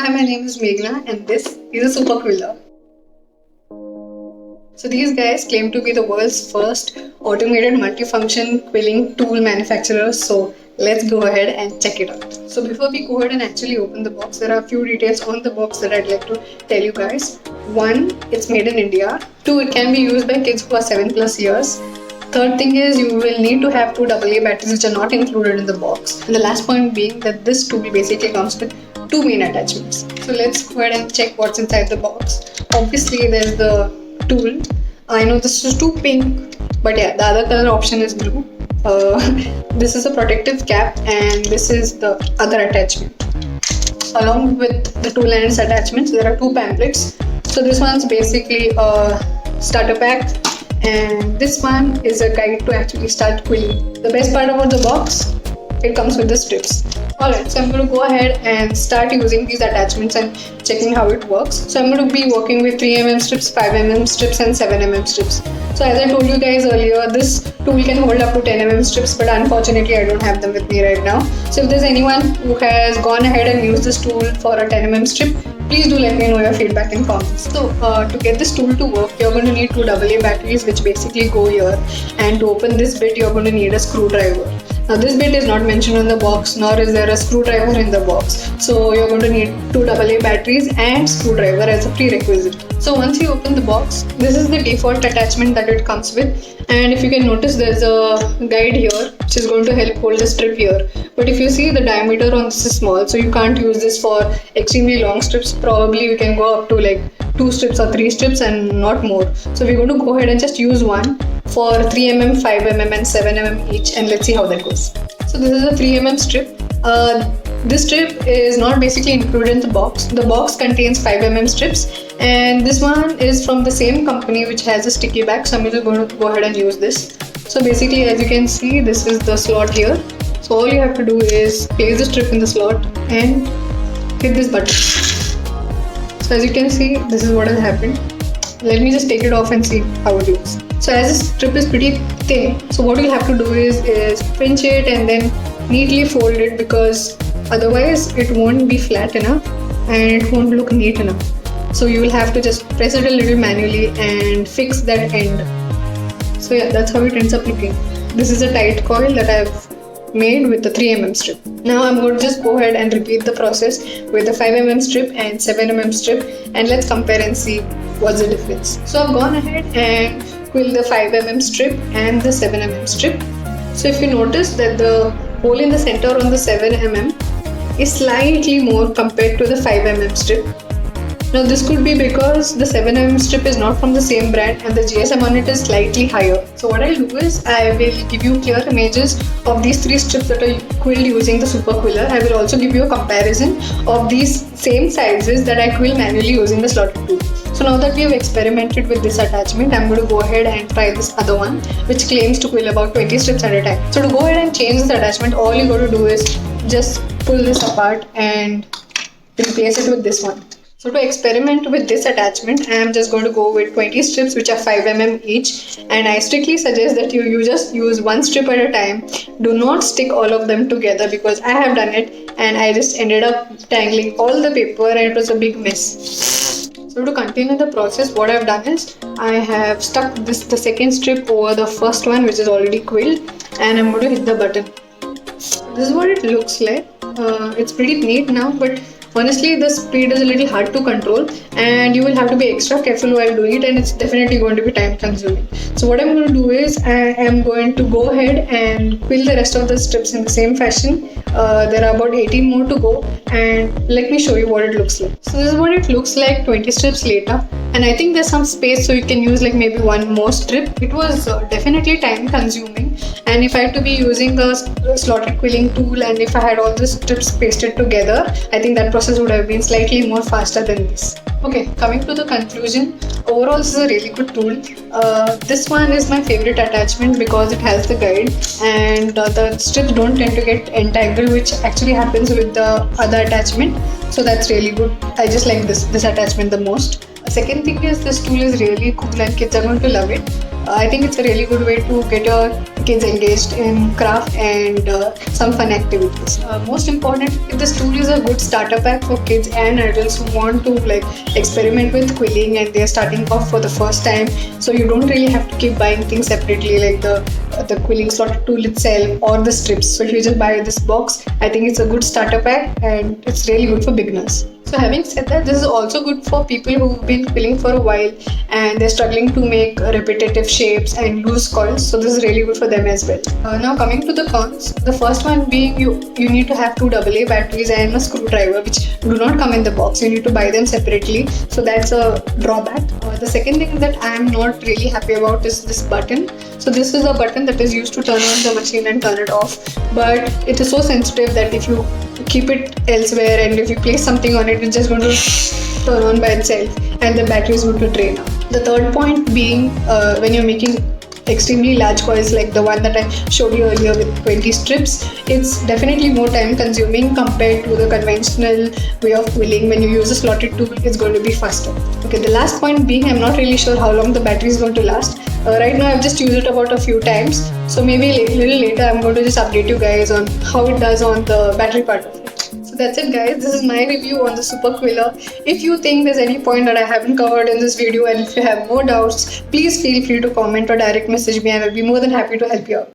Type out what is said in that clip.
Hi, my name is Meghna and this is a super quiller. So these guys claim to be the world's first automated multifunction quilling tool manufacturers. So let's go ahead and check it out. So before we go ahead and actually open the box, there are a few details on the box that I'd like to tell you guys. One, it's made in India. Two, it can be used by kids who are 7+ years. Third thing is you will need to have two AA batteries which are not included in the box. And the last point being that this tool basically comes with two main attachments. So let's go ahead and check what's inside the box. Obviously there's the tool. I know this is too pink, but yeah, the other color option is blue. This is a protective cap and this is the other attachment. Along with the tool and its attachments, there are two pamphlets. So this one's basically a starter pack and this one is a guide to actually start quilling. The best part about the box, it comes with the strips. Alright, so I'm going to go ahead and start using these attachments and checking how it works. So I'm going to be working with 3mm strips, 5mm strips and 7mm strips. So as I told you guys earlier, this tool can hold up to 10mm strips, but unfortunately I don't have them with me right now. So if there's anyone who has gone ahead and used this tool for a 10mm strip, please do let me know your feedback in comments. So to get this tool to work, you're going to need two AA batteries which basically go here, and to open this bit you're going to need a screwdriver. Now this bit is not mentioned on the box, nor is there a screwdriver in the box. So you're going to need two AA batteries and screwdriver as a prerequisite. So once you open the box, this is the default attachment that it comes with. And if you can notice, there's a guide here which is going to help hold the strip here. But if you see, the diameter on this is small, so you can't use this for extremely long strips. Probably we can go up to like 2 strips or 3 strips and not more. So we're going to go ahead and just use one for 3mm, 5mm and 7mm each, and let's see how that goes. So this is a 3mm strip. This strip is not basically included in the box. The box contains 5mm strips, and this one is from the same company which has a sticky back. So I'm just going to go ahead and use this. So basically, as you can see, this is the slot here. So all you have to do is place the strip in the slot and hit this button. So as you can see, this is what has happened. Let me just take it off and see how it looks. So as this strip is pretty thin, so what you'll have to do is pinch it and then neatly fold it, because otherwise it won't be flat enough and it won't look neat enough. So you will have to just press it a little manually and fix that end. So yeah, that's how it ends up looking. This is a tight coil that I've made with the 3mm strip. Now I'm going to just go ahead and repeat the process with the 5mm strip and 7mm strip, and let's compare and see what's the difference. So I've gone ahead and quilled the 5mm strip and the 7mm strip. So if you notice that the hole in the center on the 7mm is slightly more compared to the 5mm strip. Now this could be because the 7mm strip is not from the same brand and the GSM on it is slightly higher. So what I'll do is I will give you clear images of these 3 strips that are quilled using the Super Quiller. I will also give you a comparison of these same sizes that I quill manually using the slotted tool. So now that we have experimented with this attachment, I'm going to go ahead and try this other one which claims to quill about 20 strips at a time. So to go ahead and change this attachment, all you got to do is just pull this apart and replace it with this one. So to experiment with this attachment, I am just going to go with 20 strips which are 5mm each, and I strictly suggest that you just use one strip at a time. Do not stick all of them together, because I have done it and I just ended up tangling all the paper and it was a big mess. So to continue the process, what I've done is I have stuck the second strip over the first one which is already quilled, and I'm going to hit the button. This is what it looks like. It's pretty neat now, but honestly the speed is a little hard to control and you will have to be extra careful while doing it, and it's definitely going to be time consuming. So what I'm going to do is I am going to go ahead and quill the rest of the strips in the same fashion. There are about 18 more to go, and let me show you what it looks like. So this is what it looks like 20 strips later, and I think there's some space so you can use like maybe one more strip. It was definitely time consuming, and if I had to be using a slotted quilling tool and if I had all the strips pasted together, I think that process would have been slightly more faster than this. Okay, coming to the conclusion, overall this is a really good tool. This one is my favorite attachment because it has the guide and the strips don't tend to get entangled, which actually happens with the other attachment. So that's really good. I just like this attachment the most. Second thing is this tool is really cool and kids are going to love it. I think it's a really good way to get your kids engaged in craft and some fun activities. Most important, this tool is a good starter pack for kids and adults who want to like experiment with quilling and they're starting off for the first time. So you don't really have to keep buying things separately like the quilling slotted tool itself or the strips. So if you just buy this box, I think it's a good starter pack and it's really good for beginners. So having said that, this is also good for people who've been quilling for a while and they're struggling to make repetitive shapes and loose coils. So this is really good for them as well. Now coming to the cons, the first one being you need to have two AA batteries and a screwdriver which do not come in the box. You need to buy them separately. So that's a drawback. The second thing that I am not really happy about is this button. So this is a button that is used to turn on the machine and turn it off. But it is so sensitive that if you keep it elsewhere and if you place something on it, it's just going to turn on by itself and the battery is going to drain out. The third point being when you're making extremely large coils like the one that I showed you earlier with 20 strips, it's definitely more time consuming compared to the conventional way of quilling. When you use a slotted tool, it's going to be faster. Okay, the last point being I'm not really sure how long the battery is going to last. Right now I've just used it about a few times, so maybe a little later I'm going to just update you guys on how it does on the battery part of it. So that's it guys, this is my review on the Super Quiller. If you think there's any point that I haven't covered in this video and if you have more doubts, please feel free to comment or direct message me and I'll be more than happy to help you out.